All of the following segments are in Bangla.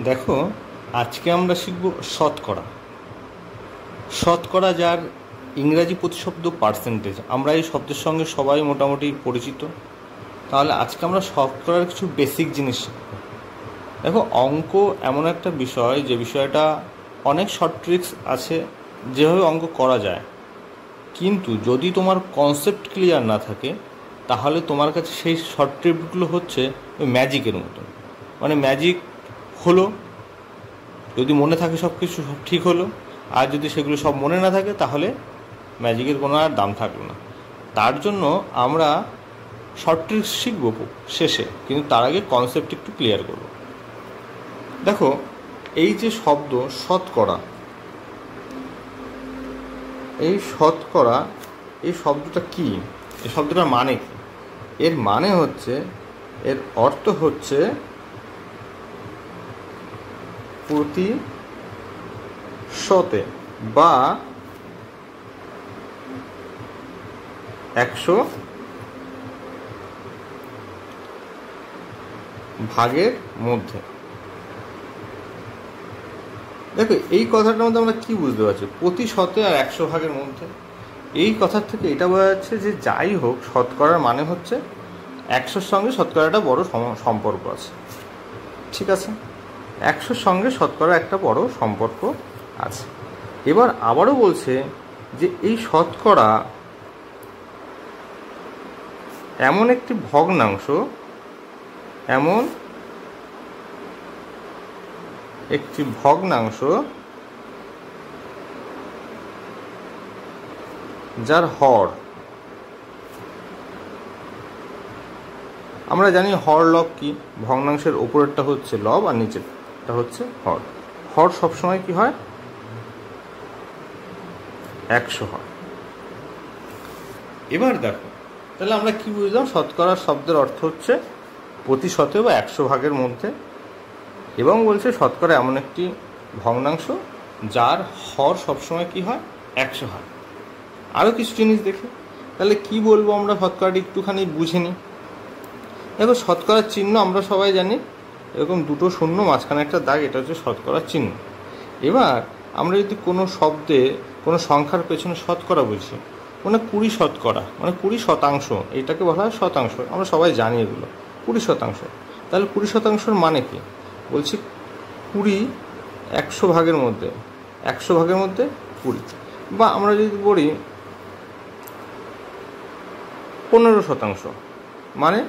দেখো, আজকে আমরা শিখব শতকরা। শতকরা, যার ইংরাজি প্রতিশব্দ পার্সেন্টেজ। আমরা এই শব্দের সঙ্গে সবাই মোটামুটি পরিচিত। তাহলে আজকে আমরা শতকরার কিছু বেসিক জিনিস শিখব। দেখো, অঙ্ক এমন একটা বিষয়, যে বিষয়টা অনেক শর্ট ট্রিক্স আছে যেভাবে অঙ্ক করা যায়, কিন্তু যদি তোমার কনসেপ্ট ক্লিয়ার না থাকে তাহলে তোমার কাছে সেই শর্ট ট্রিকগুলো হচ্ছে ওই ম্যাজিকের মতো। মানে ম্যাজিক হলো, যদি মনে থাকে সব কিছু সব ঠিক হলো, আর যদি সেগুলো সব মনে না থাকে তাহলে ম্যাজিকের কোনো আর দাম থাকলো না। তার জন্য আমরা শর্ট ট্রিক্স শিখব শেষে, কিন্তু তার আগে কনসেপ্ট একটু ক্লিয়ার করব। দেখো, এই যে শব্দ শতকরা, এই শতকরা, এই শব্দটা কি, এই শব্দটার মানে কি? এর মানে হচ্ছে, এর অর্থ হচ্ছে প্রতি শতে বা 100 ভাগের মধ্যে। দেখো, এই কথাটার মধ্যে আমরা কি বুঝতে পারছি? প্রতি শতে আর 100 ভাগের মধ্যে। এই কথার থেকে এটা বোঝা যাচ্ছে যে যাই হোক, শতকরার মানে হচ্ছে 100-র সঙ্গে শতকরাটা বড় সম্পর্ক আছে। ঠিক আছে, 100-র সঙ্গে শতকরা একটা বড় সম্পর্ক আছে। এবার আবারও বলছে যে এই শতকরা এমন একটি ভগ্নাংশ, এমন একটি ভগ্নাংশ যার হর, আমরা জানি হর লব কি, ভগ্নাংশের উপরেরটা হচ্ছে লব আর নিচেরটা হচ্ছে হর। হর সবসময় কি হয়? 100 হয়। এবার দেখো, তাহলে আমরা কি বুঝলাম? শতকরা শব্দের অর্থ হচ্ছে প্রতি শতে বা 100 ভাগের মধ্যে, এবং বলছে শতকরা এমন একটি ভগ্নাংশ যার হর সবসময় কি হয়? 100 হয়। আরও কিছু জিনিস দেখি, তাহলে কি বলবো আমরা শতকরাটি একটুখানি বুঝে নিই। দেখো, শতকরার চিহ্ন আমরা সবাই জানি, এরকম দুটো শূন্য মাঝখানে একটা দাগ, এটা হচ্ছে শতকরার চিহ্ন। এবার আমরা যদি কোনো শব্দে কোনো সংখ্যার পেছনে শতকরা বুঝি, মানে 20 শতকরা, মানে 20%, এইটাকে বলা হয় শতাংশ। আমরা সবাই জানি এগুলো 20%। তাহলে 20%-র মানে কি? বলছি 20 100 ভাগের মধ্যে, 100 ভাগের মধ্যে 20। বা আমরা যদি বলি 15%, মানে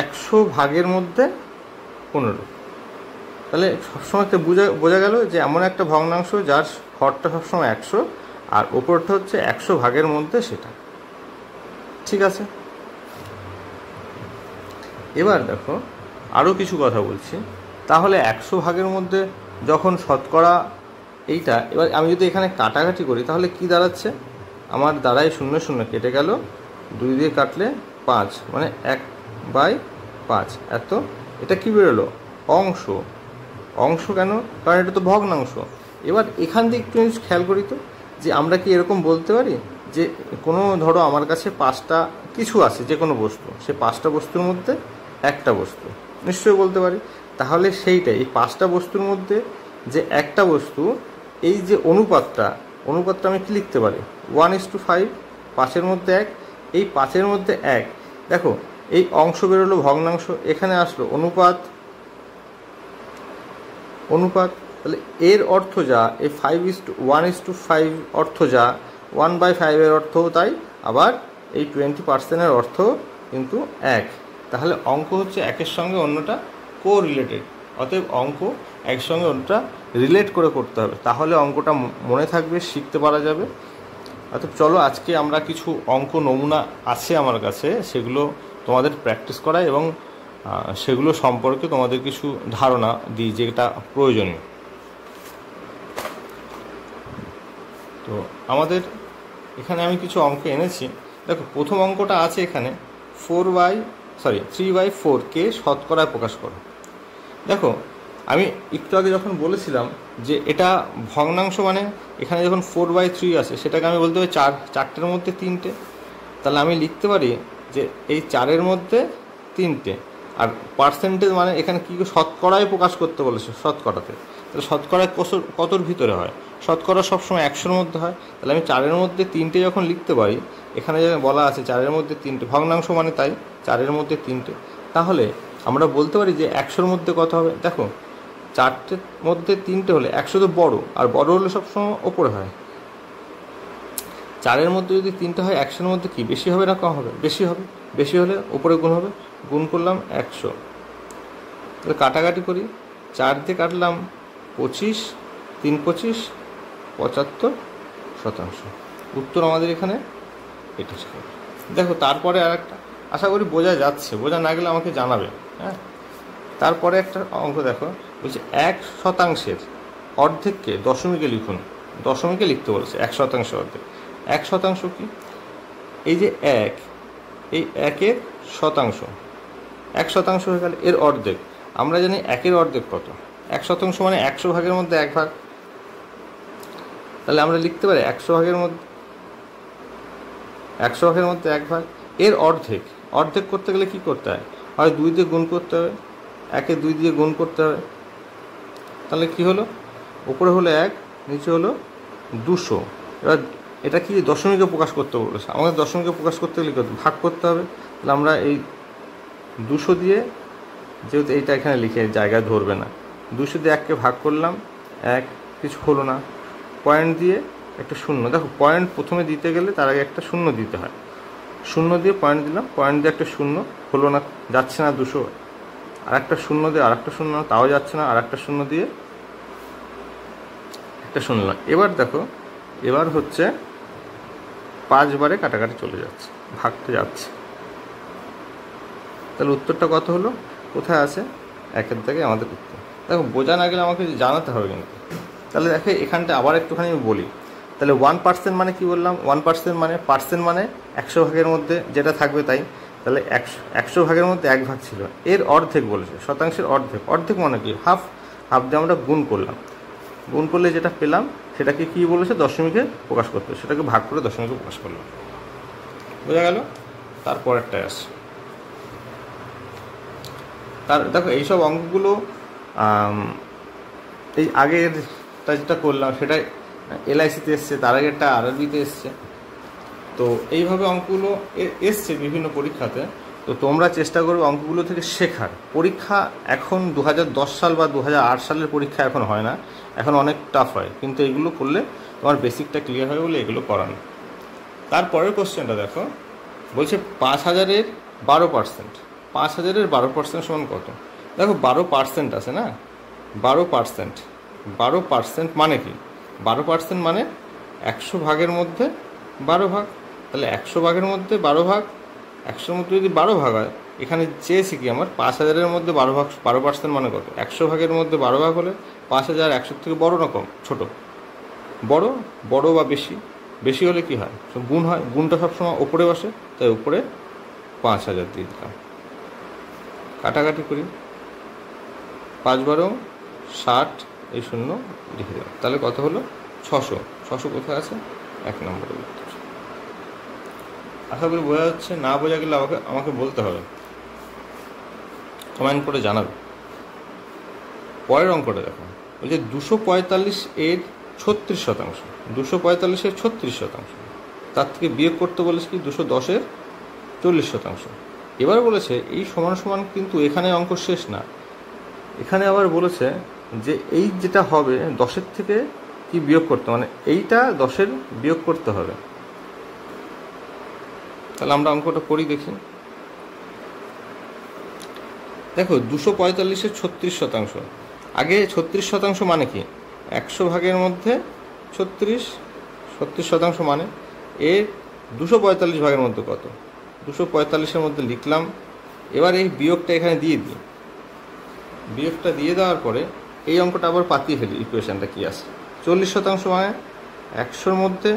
100 ভাগের মধ্যে 15। তাহলে সবসময় একটা বোঝা গেল যে এমন একটা ভগ্নাংশ যার হরটা সবসময় 100 আর ওপরটা হচ্ছে 100 ভাগের মধ্যে সেটা। ঠিক আছে, এবার দেখো আরও কিছু কথা বলছি। তাহলে 100 ভাগের মধ্যে যখন শতকরা এইটা, এবার আমি যদি এখানে কাটাকাটি করি তাহলে কি দাঁড়াচ্ছে? আমার দ্বারাই 0 0 কেটে গেল, 2 দিয়ে কাটলে 5, মানে 1/5 এত। এটা কি বেরোলো? অংশ। অংশ কেন? কারণ এটা তো ভগ্নাংশ। এবার এখান থেকে একটু খেয়াল করি তো, যে আমরা কি এরকম বলতে পারি যে কোনো, ধরো আমার কাছে 5টা কিছু আছে, যে কোনো বস্তু, সে 5টা বস্তুর মধ্যে একটা বস্তু, নিশ্চয়ই বলতে পারি। তাহলে সেইটাই, এই 5টা বস্তুর মধ্যে যে একটা বস্তু, এই যে অনুপাতটা আমি কি লিখতে পারি? 1:5, 5-এর মধ্যে 1, এই 5-এর মধ্যে 1। দেখো, এই অংশ বেরোলো ভগ্নাংশ, এখানে আসলো অনুপাত। তাহলে এর অর্থ যা, এই 1:5 অর্থ যা, 1/5-এর অর্থও তাই, আবার এই 20%-এর অর্থ কিন্তু 1। তাহলে অঙ্ক হচ্ছে একের সঙ্গে অন্যটা কো-রিলেটেড। অতএব অঙ্ক একের সঙ্গে অন্যটা রিলেট করে করতে হবে, তাহলে অঙ্কটা মনে থাকবে, শিখতে পারা যাবে। অতএব চলো, আজকে আমরা কিছু অঙ্ক নমুনা আছে আমার কাছে, সেগুলো তোমাদের প্র্যাকটিস করাই এবং সেগুলো সম্পর্কে তোমাদের কিছু ধারণা দিই, যেটা প্রয়োজনীয়। তো আমাদের এখানে আমি কিছু অঙ্ক এনেছি। দেখো, প্রথম অঙ্কটা আছে এখানে 3/4কে শতকরায় প্রকাশ করো। দেখো, আমি একটু আগে যখন বলেছিলাম যে এটা ভগ্নাংশ, মানে এখানে যখন 4/3 আছে, সেটাকে আমি বলতে পারি 4টের মধ্যে 3টে। তাহলে আমি লিখতে পারি যে এই 4-এর মধ্যে 3টে। আর পার্সেন্টেজ মানে এখানে কী শতকরায় প্রকাশ করতে বলেছে, শতকরাতে। তাহলে শতকরায় কতর ভিতরে হয়? শতকরা সবসময় 100-র মধ্যে হয়। তাহলে আমি 4-এর মধ্যে 3টে যখন লিখতে পারি, এখানে যেন বলা আছে 4-এর মধ্যে 3টে, ভগ্নাংশ মানে তাই 4-এর মধ্যে 3টে, তাহলে আমরা বলতে পারি যে 100-র মধ্যে কত হবে। দেখো 4টের মধ্যে 3টে হলে 100 তো বড়, আর বড় হলে সবসময় ওপরে হয়। 4-এর মধ্যে যদি 3টে হয়, 100-এর মধ্যে কি বেশি হবে না কম হবে? বেশি হবে। বেশি হলে ওপরে গুণ হবে, গুণ করলাম 100। তাহলে কাটাকাটি করি, 4 দিয়ে কাটলাম 25, 3 25, 75%। উত্তর আমাদের এখানে এটা ছিল। দেখো তারপরে আর একটা, আশা করি বোঝা যাচ্ছে, বোঝা না গেলে আমাকে জানাবে। হ্যাঁ, তারপরে একটা অঙ্ক দেখো, বলছে 1% অর্ধেককে দশমিকে লিখুন। দশমিকে লিখতে বলেছে 1% অর্ধেক। 1% কি? এই যে 1, এই 1-এর শতাংশ, 1% হয়ে গেল এর অর্ধেক। আমরা জানি 1-এর অর্ধেক কত? 1% মানে 100 ভাগের মধ্যে 1 ভাগ। তাহলে আমরা লিখতে পারি 100 ভাগের মধ্যে 1 ভাগ। এর অর্ধেক, অর্ধেক করতে গেলে কি করতে হয়? হয় 2 দিয়ে গুণ করতে হবে, 1-এ 2 দিয়ে গুণ করতে হবে। তাহলে কি হলো? উপরে হলো 1, নিচে হলো 200। এবার এটা কি দশমিকে প্রকাশ করতে বলেছে, আমাদের দশমিকে প্রকাশ করতে গেলে ভাগ করতে হবে। তাহলে আমরা এই 200 দিয়ে, যেহেতু এইটা এখানে লিখে জায়গায় ধরবে না, 200 দিয়ে 1কে ভাগ করলাম, 1, কিছু হলো না, পয়েন্ট দিয়ে একটা শূন্য। দেখো পয়েন্ট প্রথমে দিতে গেলে তার আগে একটা শূন্য দিতে হয়। শূন্য দিয়ে পয়েন্ট দিলাম, পয়েন্ট দিয়ে একটা শূন্য, হলো না, যাচ্ছে না 200। আর একটা শূন্য দিয়ে আর একটা শূন্য, তাও যাচ্ছে না, আর একটা শূন্য দিয়ে একটা শূন্য। এবার দেখো, এবার হচ্ছে 5 বারে কাটাকাটি চলে যাচ্ছে, ভাগতে যাচ্ছে। তাহলে উত্তরটা কত হলো? কোথায় আছে? 1-এর দাগে আমাদের উত্তর। দেখো বোঝা না গেলে আমাকে জানাতে হবে কিন্তু। তাহলে দেখো এখানটা আবার একটুখানি আমি বলি। তাহলে 1% মানে কি বললাম? 1% মানে, পার্সেন্ট মানে 100 ভাগের মধ্যে যেটা থাকবে তাই। তাহলে 100 ভাগের মধ্যে 1 ভাগ ছিল, এর অর্ধেক বলেছে, শতাংশের অর্ধেক। অর্ধেক মানে কি? হাফ। হাফ দিয়ে আমরা গুণ করলাম, গুণ করলে যেটা পেলাম সেটাকে কি বলেছে? দশমিকে প্রকাশ করতে, সেটাকে ভাগ করে দশমিকে প্রকাশ করলাম। বোঝা গেল? তারপরেরটায় আসে। তার দেখো এইসব অঙ্কগুলো এই আগেরটা যেটা করলাম সেটা LIC-তে এসছে, তার আগেরটা RRB-তে এসছে। তো এইভাবে অঙ্কগুলো এসছে বিভিন্ন পরীক্ষাতে। তো তোমরা চেষ্টা করবে অঙ্কগুলো থেকে শেখার। পরীক্ষা এখন 2010 সাল বা 2008 সালের পরীক্ষা এখন হয় না, এখন অনেক টাফ হয়, কিন্তু এগুলো করলে তোমার বেসিকটা ক্লিয়ার হয় বলে এগুলো করানো। তারপরের কোশ্চেনটা দেখো, বলছে 5000-এর 12%। 5000-এর 12% সমান কত? দেখো 12% আছে না, 12%। 12% মানে কি? 12% মানে 100 ভাগের মধ্যে 12 ভাগ। তাহলে 100 ভাগের মধ্যে 12 ভাগ, 100-র মধ্যে যদি 12 ভাগ হয়, এখানে চেয়েছি কি আমার? 5000-এর মধ্যে 12 ভাগ, 12% মানে কত? 100 ভাগের মধ্যে 12 ভাগ হলে 5000 100 থেকে বড় না কম? ছোট। বড়। বড় বা বেশি? বেশি হলে কি হয়? গুণ হয়, গুণটা সবসময় ওপরে বসে, তাই উপরে 5000 দিয়ে দিলাম। কাটাকাটি করি, 5 12 60, এই শূন্য লিখে দিলাম। তাহলে কত হলো? 600। 600 কোথায় আছে? 1 নম্বরের উত্তর। আশা করি বোঝা যাচ্ছে। না বোঝা গেলে আমাকে বলতে হবে, কমেন্ট করে জানাবে। পরের অঙ্কটা দেখো, ওই যে 245-এর 36%। 245-এর 36%, তার থেকে বিয়োগ করতে বলেছে কি 210-এর 40%। এবার বলেছে এই সমান সমান, কিন্তু এখানে অঙ্ক শেষ না। এখানে আবার বলেছে যে এই যেটা হবে 10-এর থেকে কি বিয়োগ করতে, মানে এইটা 10-এর বিয়োগ করতে হবে। তাহলে আমরা অঙ্কটা করি, দেখি। দেখো 245-এর 36%। আগে 36% মানে কি? 100 ভাগের মধ্যে 36% মানে এর 245 ভাগের মধ্যে কত? 245-এর মধ্যে লিখলাম। এবার এই বিয়োগটা এখানে দিয়ে দিই। বিয়োগটা দিয়ে দেওয়ার পরে এই অঙ্কটা আবার পাতিয়ে ফেলি, ইকুয়েশানটা কী আসে? 40% মানে 100-র মধ্যে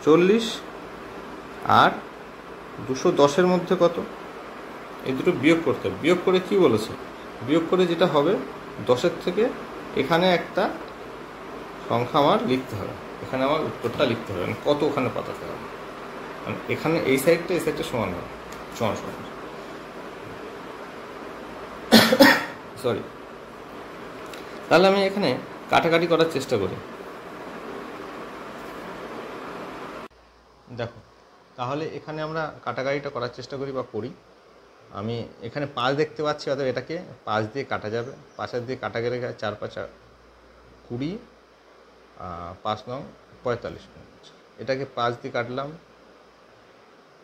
40 আর 210-এর মধ্যে কত? এই দুটো বিয়োগ করতে হবে। বিয়োগ করে কি বলেছে? বিয়োগ করে যেটা হবে 10-এর থেকে এখানে একটা সংখ্যা আমার লিখতে হবে, এখানে আমার উত্তরটা লিখতে হবে, মানে কত ওখানে পাঠাতে হবে, মানে এখানে এই সাইডটা এই সাইডটা সমান হবে, সমান সমান। সরি। তাহলে আমি এখানে কাটাকাটি করার চেষ্টা করি। দেখো, তাহলে এখানে আমরা কাটাকাটিটা করার চেষ্টা করি বা করি। আমি এখানে 5 দেখতে পাচ্ছি, অর্থাৎ এটাকে 5 দিয়ে কাটা যাবে। 5 দিয়ে কাটা গেলে 4 5 20, 5 নং 45। এটাকে 5 দিয়ে কাটলাম,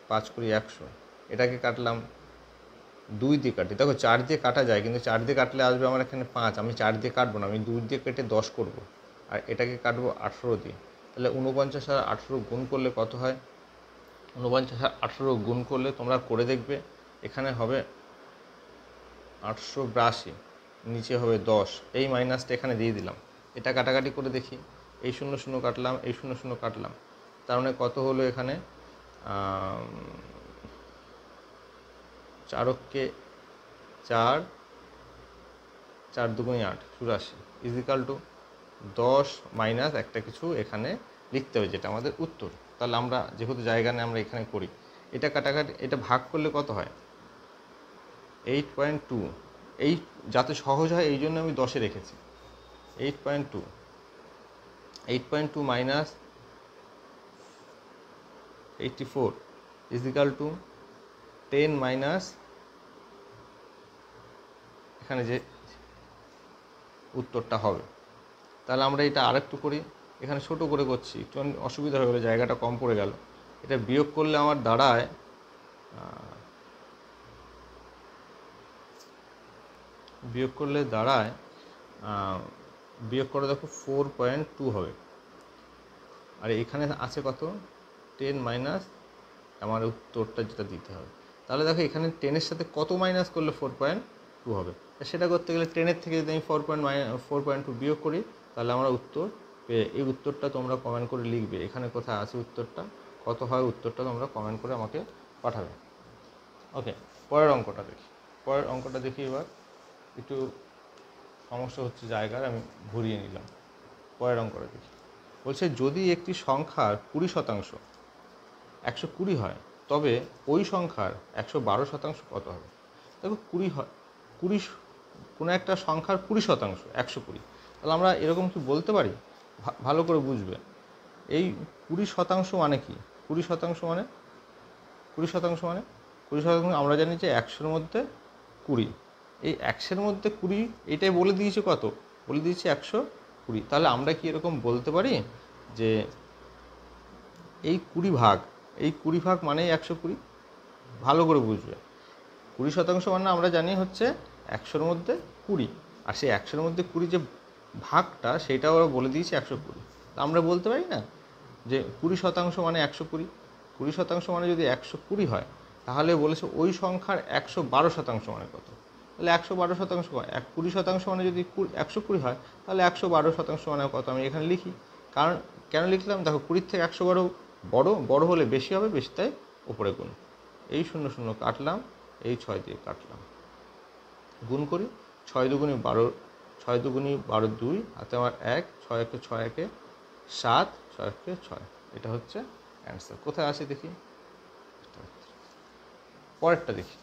5 20 100। এটাকে কাটলাম 2 দিয়ে কাটি। দেখো 4 দিয়ে কাটা যায়, কিন্তু 4 দিয়ে কাটলে আসবে আমার এখানে 5। আমি 4 দিয়ে কাটবো না, আমি 2 দিয়ে কেটে 10 করব। আর এটাকে কাটবো 18 দিয়ে। তাহলে 49 আর 18 গুণ করলে কত হয়? 49 আর 18 গুণ করলে তোমরা করে দেখবে, এখানে হবে 882, নিচে হবে 10। এই মাইনাসটা এখানে দিয়ে দিলাম। এটা কাটাকাটি করে দেখি, এই 0 0 কাটলাম, এই 0 0 কাটলাম, তার মানে কত হলো এখানে? 4 × 4, 4 × 2 = 8, 84 ইজিক্যাল টু 10 মাইনাস একটা কিছু এখানে লিখতে হবে, যেটা আমাদের উত্তর। তাহলে আমরা যেহেতু জায়গা নেই, আমরা এখানে করি। এটা কাটাকাটি, এটা ভাগ করলে কত হয়? 8.2। এই যাতে সহজ হয় এই জন্য আমি 10-এ রেখেছি। 8.2 মাইনাস 84 ইজিক্যাল টু 10 মাইনাস এখানে যে উত্তরটা হবে। তাহলে আমরা এটা আরেকটু করি, এখানে ছোট করে করছি, একটু অসুবিধা হয়ে গেলো, জায়গাটা কম পড়ে গেল। এটা বিয়োগ করলে আমার দাঁড়ায় বিয়োগ করে দেখো 4.2 হবে। আর এখানে আছে কত? 10 মাইনাস আমার উত্তরটা যেটা দিতে হবে। তাহলে দেখো এখানে 10-এর সাথে কত মাইনাস করলে 4.2 হবে? সেটা করতে গেলে 10-এর থেকে যদি আমি 4.2 বিয়োগ করি, তাহলে আমরা উত্তর পেয়ে, এই উত্তরটা তোমরা কমেন্ট করে লিখবে। এখানে কোথায় আছে উত্তরটা, কত হয় উত্তরটা তোমরা কমেন্ট করে আমাকে পাঠাবে। ওকে, পরের অঙ্কটা দেখি। এবার একটু সমস্যা হচ্ছে জায়গার, আমি ঘুরিয়ে নিলাম। পরের অঙ্কটা দেখি। বলছে যদি একটি সংখ্যার 20% 120 হয়, তবে ওই সংখ্যার 112% কত হবে? দেখো 20 কোনো একটা সংখ্যার 20% 120, তাহলে আমরা এরকম কি বলতে পারি? ভালো করে বুঝবে। এই 20% মানে কি? 20% মানে আমরা জানি যে 100-এর মধ্যে 20। এই 100-এর মধ্যে 20, এটাই বলে দিয়েছে কত? বলে দিয়েছে 120। তাহলে আমরা কি এরকম বলতে পারি যে এই 20 ভাগ মানেই 120? ভালো করে বুঝবে। 20% মানে আমরা জানি হচ্ছে 100-এর মধ্যে 20, আর সেই 100-এর মধ্যে 20 যে ভাগটা, সেটা ওরা বলে দিয়েছে 120। আমরা বলতে পারি না যে 20% মানে 120? 20% মানে যদি 120 হয়, তাহলে বলেছে ওই সংখ্যার 112% মানে কত? তাহলে 112% 20% মানে যদি 120 হয়, তাহলে 112% মানে কত? আমি এখানে লিখি। কারণ কেন লিখলাম? দেখো 20 থেকে 112 বড় হলে বেশি হবে, বেশি তাই উপরে গুণ। এই 0 0 কাটলাম, এই 6 দিয়ে কাটলাম, গুণ করি। 6 2 12, 6 2 12 2, হাতে আমার 1, 6 1 6 1 7, 6 1 6। এটা হচ্ছে অ্যান্সার। কোথায় আছে দেখি, পরেরটা দেখি।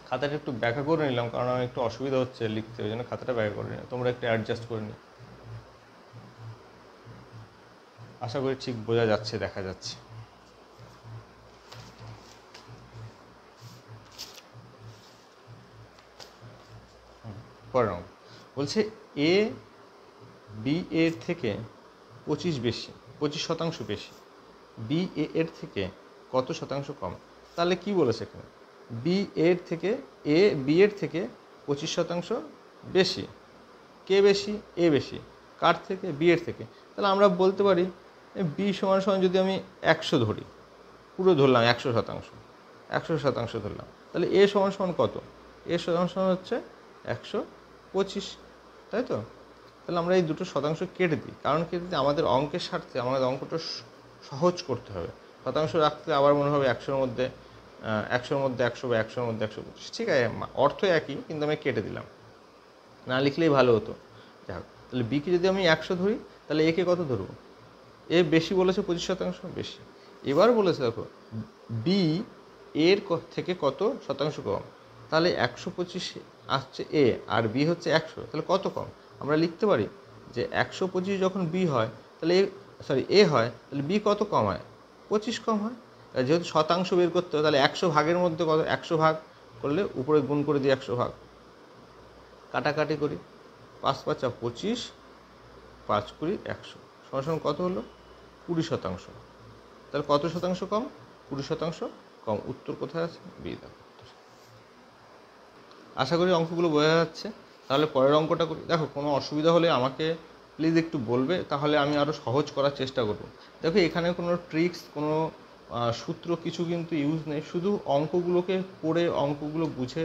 খাতাটা একটু ব্যাখ্যা করে নিলাম, কারণ আমার একটু অসুবিধা হচ্ছে লিখতে, ওই জন্য খাতাটা ব্যাখ্যা করে নিলাম। তোমরা একটু অ্যাডজাস্ট করে নিও। আশা করি ঠিক বোঝা যাচ্ছে, দেখা যাচ্ছে। পরের অঙ্ক বলছে এ বি এর থেকে 25% বেশি, বি এর থেকে কত শতাংশ কম? তাহলে কি বলেছে এখানে? বি এর থেকে 25% বেশি। কে বেশি? এ বেশি। কার থেকে? বি এর থেকে। তাহলে আমরা বলতে পারি বি সমান যদি আমি 100 ধরি, পুরো ধরলাম 100% ধরলাম, তাহলে এ সমান কত? এ সমান হচ্ছে 125, তাই তো? তাহলে আমরা এই দুটো শতাংশ কেটে দিই। কারণ কেটে দিই, আমাদের অঙ্কের স্বার্থে আমাদের অঙ্কটা সহজ করতে হবে। শতাংশ রাখতে আবার মনে হবে 100-এর মধ্যে 100 বা 100-এর মধ্যে 125। ঠিক আছে, অর্থ একই, কিন্তু আমি কেটে দিলাম, না লিখলেই ভালো হতো। যাই হোক, তাহলে বিকে যদি আমি 100 ধরি, তাহলে একে কত ধরবো? এ বেশি বলেছে, 25% বেশি। এবার বলেছে দেখো বি এর থেকে কত শতাংশ কম, তাহলে 125 আসছে এ আর বি হচ্ছে 100, তাহলে কত কম? আমরা লিখতে পারি যে 125 যখন বি হয় তাহলে এ হয়, তাহলে বি কত কম হয়? 25 কম হয়। যেহেতু শতাংশ বের করতে হবে, তাহলে 100 ভাগের মধ্যে কত? 100 ভাগ করলে উপরে গুণ করে দিই 100 ভাগ, কাটাকাটি করি, 5 5 25, 5 20 100 সমান কত হলো? 20%। তাহলে কত শতাংশ কম? 20% কম। উত্তর কোথায় আছে? বি। দেখো, আশা করি অঙ্কগুলো বোঝা যাচ্ছে। তাহলে পরের অঙ্কটা করি। দেখো, কোনো অসুবিধা হলে আমাকে প্লিজ একটু বলবে, তাহলে আমি আরও সহজ করার চেষ্টা করব। দেখো, এখানে কোনো ট্রিক্স, কোনো সূত্র কিছু কিন্তু ইউজ নেই, শুধু অঙ্কগুলোকে পড়ে, অঙ্কগুলো বুঝে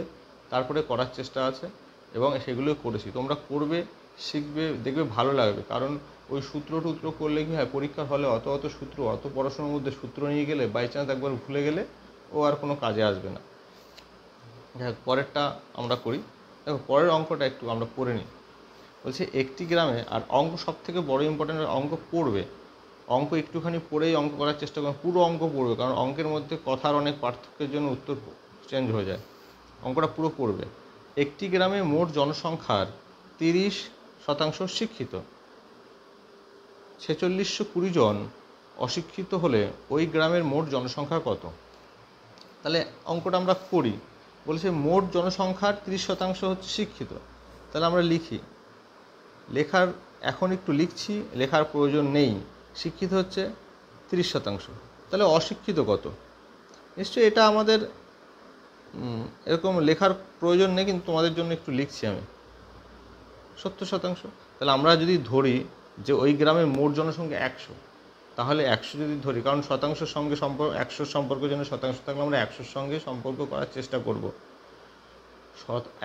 তারপরে করার চেষ্টা আছে, এবং সেগুলো করেছি। তোমরা করবে, শিখবে, দেখবে ভালো লাগবে। কারণ ওই সূত্র টুত্র করলে কি হয়, পরীক্ষার হলে অত অত সূত্র, অত পড়াশোনার মধ্যে সূত্র নিয়ে গেলে বাই চান্স একবার ভুলে গেলে ও আর কোনো কাজে আসবে না। যাই, পরেরটা আমরা করি। দেখো, পরের অঙ্কটা একটু আমরা পড়ে নিই। বলছে একটি গ্রামে, আর অঙ্ক সব থেকে বড় ইম্পর্টেন্ট, অঙ্ক পড়বে, অঙ্ক একটুখানি পড়েই অঙ্ক করার চেষ্টা করবে, পুরো অঙ্ক পড়বে, কারণ অঙ্কের মধ্যে কথার অনেক পার্থক্যের জন্য উত্তর চেঞ্জ হয়ে যায়। অঙ্কটা পুরো পড়বে। একটি গ্রামে মোট জনসংখ্যার 30% শিক্ষিত, 4620 জন অশিক্ষিত হলে ওই গ্রামের মোট জনসংখ্যা কত? তাহলে অঙ্কটা আমরা করি। বলেছে মোট জনসংখ্যার 30% হচ্ছে শিক্ষিত। তাহলে আমরা লিখি, লেখার এখন একটু লিখছি, লেখার প্রয়োজন নেই। শিক্ষিত হচ্ছে 30%, তাহলে অশিক্ষিত কত? নিশ্চয়ই এটা আমাদের এরকম লেখার প্রয়োজন নেই, কিন্তু তোমাদের জন্য একটু লিখছি আমি। 70%। তাহলে আমরা যদি ধরি যে ওই গ্রামের মোট জনসংখ্যা 100, তাহলে 100 যদি ধরি, কারণ শতাংশের সঙ্গে সম্পর্ক, 100 সম্পর্কের জন্য শতাংশ থাকলে আমরা 100-র সঙ্গে সম্পর্ক করার চেষ্টা করব।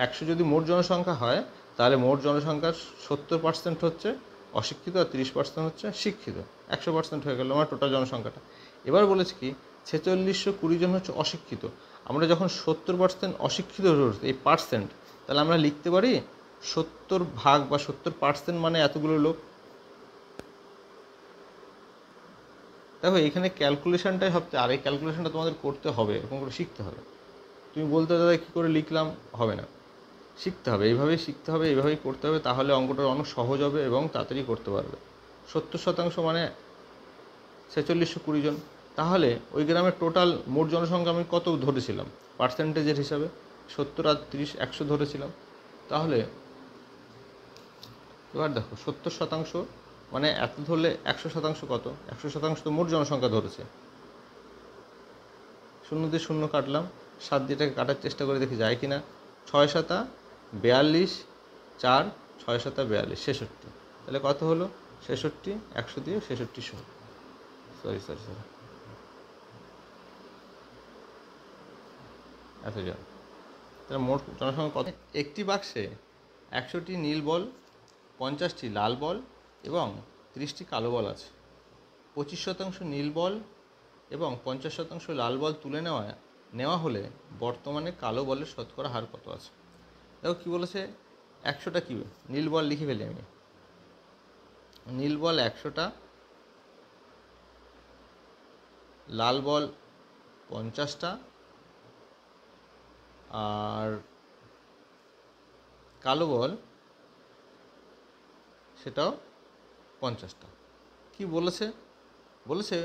100 যদি মোট জনসংখ্যা হয়, তাহলে মোট জনসংখ্যার 70% হচ্ছে অশিক্ষিত আর 30% হচ্ছে শিক্ষিত। 100% হয়ে গেল আমার টোটাল জনসংখ্যাটা। এবার বলেছে কি 4620 জন হচ্ছে অশিক্ষিত। আমরা যখন 70% অশিক্ষিত ধরছি, এই পার্সেন্ট, তাহলে আমরা লিখতে পারি 70 ভাগ বা 70% মানে এতগুলো লোক। দেখো, এখানে ক্যালকুলেশনটাই সবচেয়ে, আর এই ক্যালকুলেশনটা তোমাদের করতে হবে, এরকম করে শিখতে হবে। তুমি বলতে দাদা কী করে লিখলাম, হবে না, শিখতে হবে, এইভাবেই শিখতে হবে, এইভাবেই করতে হবে, তাহলে অঙ্কটা অনেক সহজ হবে এবং তাড়াতাড়ি করতে পারবে। 70% মানে 4620 জন। তাহলে ওই গ্রামের টোটাল মোট জনসংখ্যা আমি কত ধরেছিলাম পার্সেন্টেজের হিসাবে? 70 আর 30, 100 ধরেছিলাম। তাহলে এবার দেখো, 70% মানে এত ধরলে 100% কত? 100% তো মোট জনসংখ্যা ধরেছে। 0 দিয়ে 0 কাটলাম, 7 দিয়ে এটাকে কাটার চেষ্টা করে দেখি যায় কি না। 6 7 42, 4 6 7 42, 66। তাহলে কত হলো? 66, 100 দিয়ে 66 সরি এত জন। তাহলে মোট জনসংখ্যা কত? একটি বাক্সে 100টি নীল বল, 50টি লাল বল এবং 30টি কালো বল আছে। 25% নীল বল এবং 50% লাল বল তুলে নেওয়া হলে বর্তমানে কালো বলের শতকরা হার কত আছে? দেখো কী বলেছে, 100টা কী নীল বল লিখে ফেলি আমি। নীল বল 100টা, লাল বল 50টা, আর কালো বল সেটাও 50টা। কি বলেছে? বলেছে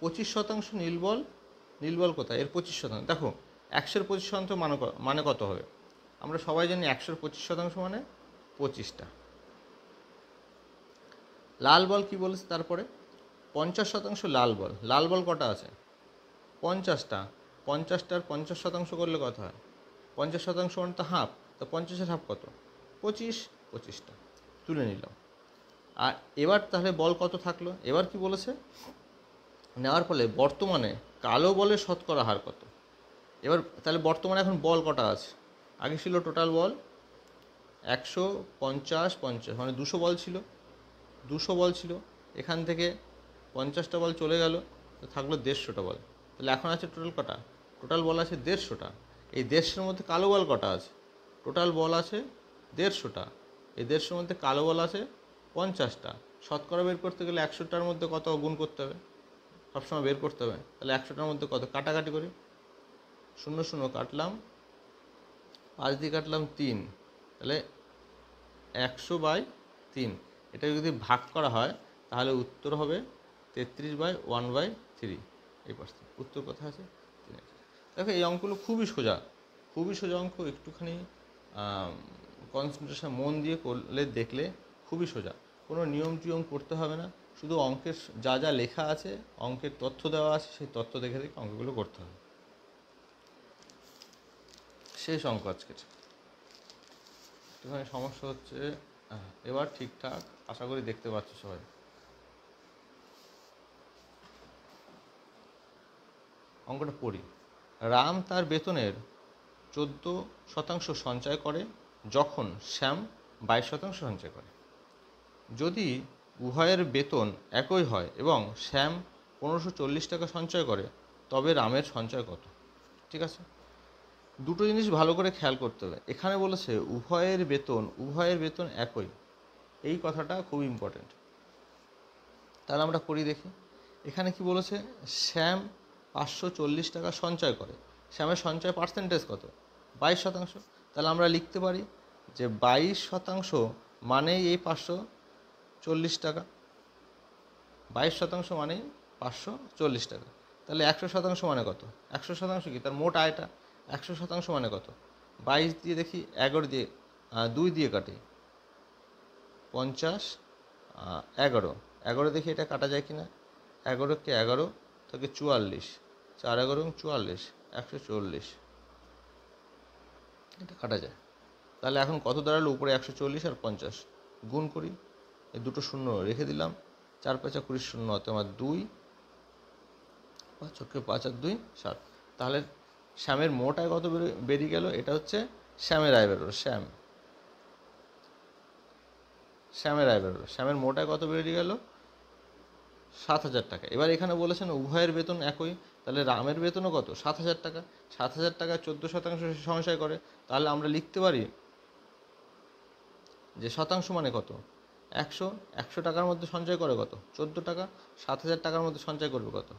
25% নীল বল। নীল বল কোথায়? এর 25%। দেখো, 100-এর 25% মানে কত হবে? আমরা সবাই জানি 100-এর 25% মানে 25টা। লাল বল কি বলেছে তারপরে? 50% লাল বল। লাল বল কটা আছে? 50টা। 50টার 50% করলে কত হয়? 50% মানে তো হাফ। তো 50-এর হাফ কত? 25টা তুলে নিলাম। আর এবার তাহলে বল কত থাকলো? এবার কি বলেছে, নেওয়ার ফলে বর্তমানে কালো বলের শতকরা হার কত? এবার তাহলে বর্তমানে এখন বল কটা আছে? আগে ছিল টোটাল বল 150, 50 মানে 200 বল ছিল। 200 বল ছিল, এখান থেকে 50টা বল চলে গেল, তো থাকলো 150টা বল। তাহলে এখন আছে টোটাল কটা? টোটাল বল আছে 150টা। এই 150-এর মধ্যে কালো বল কটা আছে? টোটাল বল আছে 150টা। এই 150-এর মধ্যে কালো বল আছে 50টা। শতকরা বের করতে গেলে 100টার মধ্যে কত গুণ করতে হবে? সবসময় বের করতে হবে। তাহলে 100টার মধ্যে কত? কাটাকাটি করি, 0 0 কাটলাম, 5 দিয়ে কাটলাম 3, তাহলে 100/3। এটা যদি ভাগ করা হয় তাহলে উত্তর হবে 33/1/3 এই পার্সেন্ট। উত্তর কোথায় আছে? দেখো এই অঙ্কগুলো খুবই সোজা, খুবই সোজা অঙ্ক। একটুখানি কনসেন্ট্রেশন মন দিয়ে করলে, দেখলে খুবই সোজা। কোনো নিয়ম টিয়ম করতে হবে না, শুধু অঙ্কের যা যা লেখা আছে, অঙ্কের তথ্য দেওয়া আছে, সেই তথ্য দেখে দেখে অঙ্কগুলো করতে হবে। শেষ অঙ্ক আজকের। একটুখানি সমস্যা হচ্ছে, এবার ঠিকঠাক আশা করি দেখতে পাচ্ছ সবাই। অঙ্কটা পড়ি। রাম তার বেতনের 14% সঞ্চয় করে যখন শ্যাম 22% সঞ্চয় করে। যদি উভয়ের বেতন একই হয় এবং শ্যাম 1540 টাকা সঞ্চয় করে, তবে রামের সঞ্চয় কত? ঠিক আছে, দুটো জিনিস ভালো করে খেয়াল করতে হবে। এখানে বলেছে উভয়ের বেতন একই, এই কথাটা খুব ইম্পর্টেন্ট। তাহলে আমরা করি দেখি। এখানে কি বলেছে? শ্যাম 540 টাকা সঞ্চয় করে। শ্যামের সঞ্চয় পার্সেন্টেজ কত? 22%। তাহলে আমরা লিখতে পারি যে 22% মানেই এই 540 টাকা। 22% মানেই 540 টাকা। তাহলে 100% মানে কত? 100% কি? তার মোট আয়টা। 100% মানে কত? 22 দিয়ে দেখি, 11 দিয়ে 2 দিয়ে কাটি, 50, 11, 11 দেখি এটা কাটা যায় কি না। 11কে 11 থেকে 44, 4 11 44, 140, এটা কাটা যায়। তাহলে এখন কত দাঁড়ালো? উপরে 140 আর 50 গুণ করি, এই দুটো শূন্য রেখে দিলাম, 4 5 20 শূন্য, হতে আমার 2, 5 5 আর 2 7। তাহলে শ্যামের মোট আয় কত বেরিয়ে গেল? এটা হচ্ছে শ্যামের আয় বেরোলো। শ্যামের আয় বেরোলো। শ্যামের মোট আয় কত বেরিয়ে গেল? 7,000 টাকা। এবার এখানে বলেছেন উভয়ের বেতন একই, তাহলে রামের বেতনও কত? 7,000 টাকা। 7,000 টাকায় 14% সঞ্চয় করে। তাহলে আমরা লিখতে পারি যে শতাংশ মানে কত? 100। 100 টাকার মধ্যে সঞ্চয় করে কত? 14 টাকা। 7,000 টাকার মধ্যে সঞ্চয় করবে কত?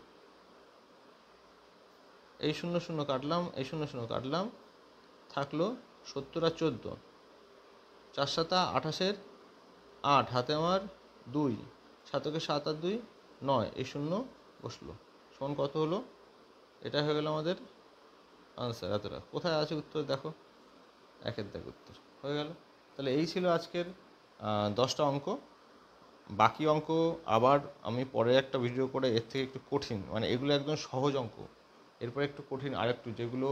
এই 0 0 কাটলাম, এই 0 0 কাটলাম, থাকলো 70 আর 14, 4 7 28, 8 হাতে আমার 2, 7কে 7 আর 2 9, এই 0 বসলো, সমান কত হলো? এটা হয়ে গেল আমাদের আনসার। এতটা কোথায় আছে উত্তর? দেখো, 1-এর দাগ উত্তর হয়ে গেল। তাহলে এই ছিল আজকের 10টা অঙ্ক। বাকি অঙ্ক আবার আমি পরে একটা ভিডিও করে এর থেকে একটু কঠিন, মানে এগুলো একদম সহজ অঙ্ক, এরপরে একটু কঠিন আরেকটু, যেগুলো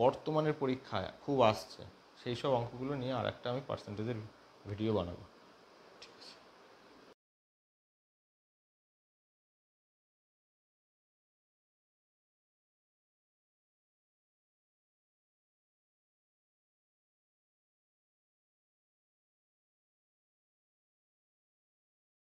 বর্তমানের পরীক্ষায় খুব আসছে, সেই সব অঙ্কগুলো নিয়ে আরেকটা আমি পার্সেন্টেজের ভিডিও বানাবো। ঠিক আছে।